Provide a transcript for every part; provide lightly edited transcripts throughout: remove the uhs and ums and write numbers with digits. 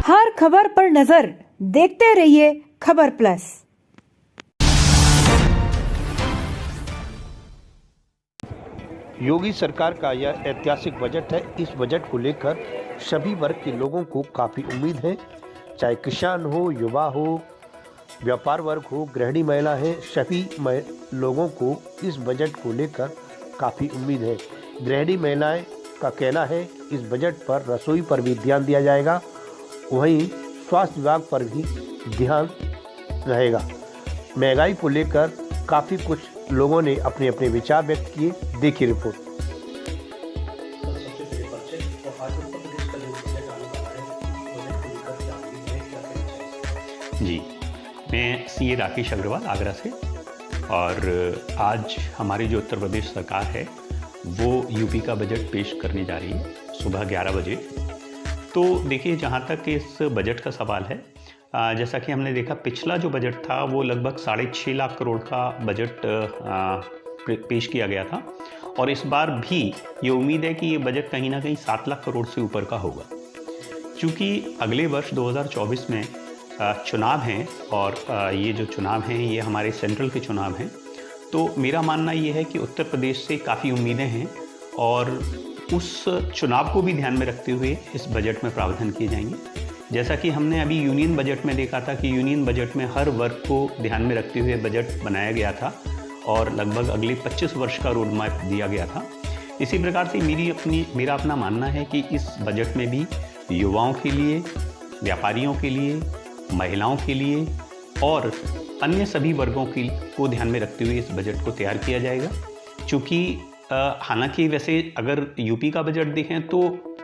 हर खबर पर नजर देखते रहिए खबर प्लस। योगी सरकार का यह ऐतिहासिक बजट है। इस बजट को लेकर सभी वर्ग के लोगों को काफ़ी उम्मीद है, चाहे किसान हो, युवा हो, व्यापार वर्ग हो, गृहिणी महिला है, सभी लोगों को इस बजट को लेकर काफ़ी उम्मीद है। गृहिणी महिलाएं का कहना है इस बजट पर रसोई पर भी ध्यान दिया जाएगा, वहीं स्वास्थ्य विभाग पर भी ध्यान रहेगा। महंगाई को लेकर काफ़ी कुछ लोगों ने अपने अपने विचार व्यक्त किए। देखिए रिपोर्ट। जी, मैं सीए राकेश अग्रवाल आगरा से, और आज हमारी जो उत्तर प्रदेश सरकार है वो यूपी का बजट पेश करने जा रही है सुबह 11 बजे। तो देखिए, जहाँ तक इस बजट का सवाल है, जैसा कि हमने देखा पिछला जो बजट था वो लगभग 6.5 लाख करोड़ का बजट पेश किया गया था, और इस बार भी ये उम्मीद है कि ये बजट कहीं ना कहीं 7 लाख करोड़ से ऊपर का होगा। क्योंकि अगले वर्ष 2024 में चुनाव हैं, और ये जो चुनाव हैं ये हमारे सेंट्रल के चुनाव हैं, तो मेरा मानना ये है कि उत्तर प्रदेश से काफ़ी उम्मीदें हैं, और उस चुनाव को भी ध्यान में रखते हुए इस बजट में प्रावधान किए जाएंगे। जैसा कि हमने अभी यूनियन बजट में देखा था कि यूनियन बजट में हर वर्ग को ध्यान में रखते हुए बजट बनाया गया था, और लगभग अगले 25 वर्ष का रोड मैप दिया गया था। इसी प्रकार से मेरा अपना मानना है कि इस बजट में भी युवाओं के लिए, व्यापारियों के लिए, महिलाओं के लिए और अन्य सभी वर्गों को ध्यान में रखते हुए इस बजट को तैयार किया जाएगा। चूँकि हालांकि वैसे अगर यूपी का बजट देखें तो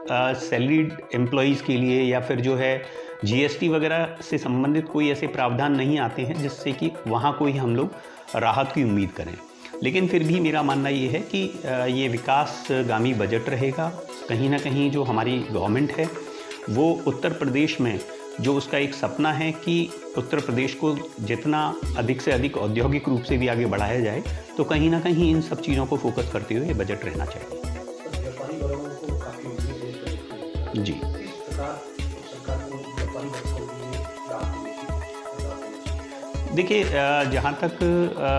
सैलरीड एम्प्लॉयज़ के लिए या फिर जो है जीएसटी वगैरह से संबंधित कोई ऐसे प्रावधान नहीं आते हैं जिससे कि वहाँ कोई हम लोग राहत की उम्मीद करें। लेकिन फिर भी मेरा मानना ये है कि ये विकासगामी बजट रहेगा। कहीं ना कहीं जो हमारी गवर्नमेंट है वो उत्तर प्रदेश में जो उसका एक सपना है कि उत्तर प्रदेश को जितना अधिक से अधिक औद्योगिक रूप से भी आगे बढ़ाया जाए, तो कहीं ना कहीं इन सब चीज़ों को फोकस करते हुए बजट रहना चाहिए। जी, देखिए, जहाँ तक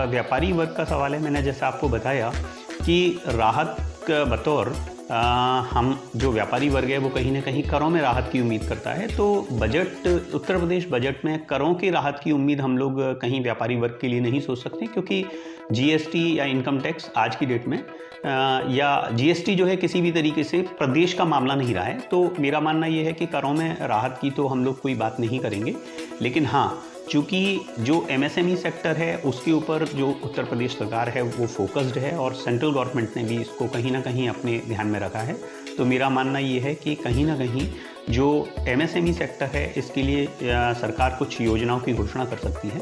व्यापारी वर्ग का सवाल है, मैंने जैसा आपको बताया कि राहत का बतौर हम जो व्यापारी वर्ग है वो कहीं ना कहीं करों में राहत की उम्मीद करता है। तो बजट, उत्तर प्रदेश बजट में करों की राहत की उम्मीद हम लोग कहीं व्यापारी वर्ग के लिए नहीं सोच सकते, क्योंकि जीएसटी या इनकम टैक्स आज की डेट में या जीएसटी जो है किसी भी तरीके से प्रदेश का मामला नहीं रहा है। तो मेरा मानना ये है कि करों में राहत की तो हम लोग कोई बात नहीं करेंगे। लेकिन हाँ, चूँकि जो एमएसएमई सेक्टर है उसके ऊपर जो उत्तर प्रदेश सरकार है वो फोकस्ड है, और सेंट्रल गवर्नमेंट ने भी इसको कहीं ना कहीं अपने ध्यान में रखा है। तो मेरा मानना ये है कि कहीं ना कहीं जो एमएसएमई सेक्टर है इसके लिए सरकार कुछ योजनाओं की घोषणा कर सकती है।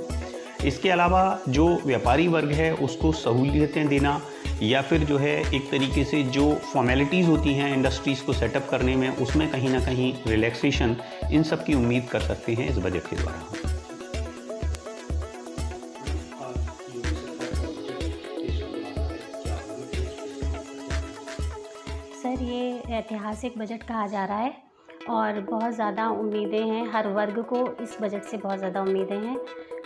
इसके अलावा जो व्यापारी वर्ग है उसको सहूलियतें देना, या फिर जो है एक तरीके से जो फॉर्मेलिटीज़ होती हैं इंडस्ट्रीज़ को सेटअप करने में, उसमें कहीं ना कहीं रिलैक्सेशन, इन सब की उम्मीद कर सकते हैं इस बजट के द्वारा। सर, ये ऐतिहासिक बजट कहा जा रहा है और बहुत ज़्यादा उम्मीदें हैं। हर वर्ग को इस बजट से बहुत ज़्यादा उम्मीदें हैं।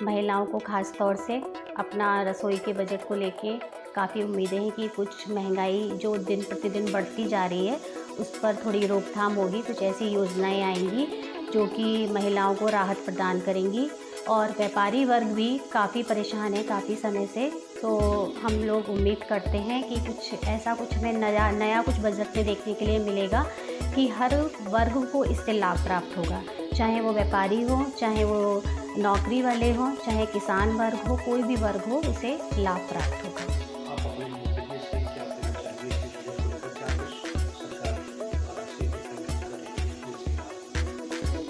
महिलाओं को ख़ास तौर से अपना रसोई के बजट को लेके काफ़ी उम्मीदें हैं कि कुछ महंगाई जो दिन प्रतिदिन बढ़ती जा रही है उस पर थोड़ी रोकथाम होगी। कुछ ऐसी योजनाएं आएंगी जो कि महिलाओं को राहत प्रदान करेंगी। और व्यापारी वर्ग भी काफ़ी परेशान है काफ़ी समय से, तो हम लोग उम्मीद करते हैं कि कुछ हमें नया कुछ बजट में देखने के लिए मिलेगा कि हर वर्ग को इससे लाभ प्राप्त होगा, चाहे वो व्यापारी हो, चाहे वो नौकरी वाले हों, चाहे किसान वर्ग हो, कोई भी वर्ग हो, उसे लाभ प्राप्त होगा।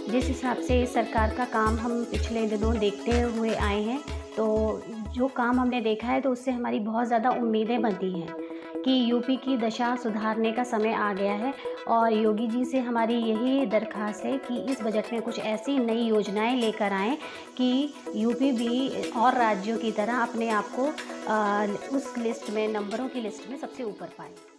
जिस हिसाब से सरकार का काम हम पिछले दिनों देखते हुए आए हैं, तो जो काम हमने देखा है तो उससे हमारी बहुत ज़्यादा उम्मीदें बनती हैं कि यूपी की दशा सुधारने का समय आ गया है। और योगी जी से हमारी यही दरख्वास्त है कि इस बजट में कुछ ऐसी नई योजनाएं लेकर आएँ कि यूपी भी और राज्यों की तरह अपने आप को उस लिस्ट में, नंबरों की लिस्ट में सबसे ऊपर पाए।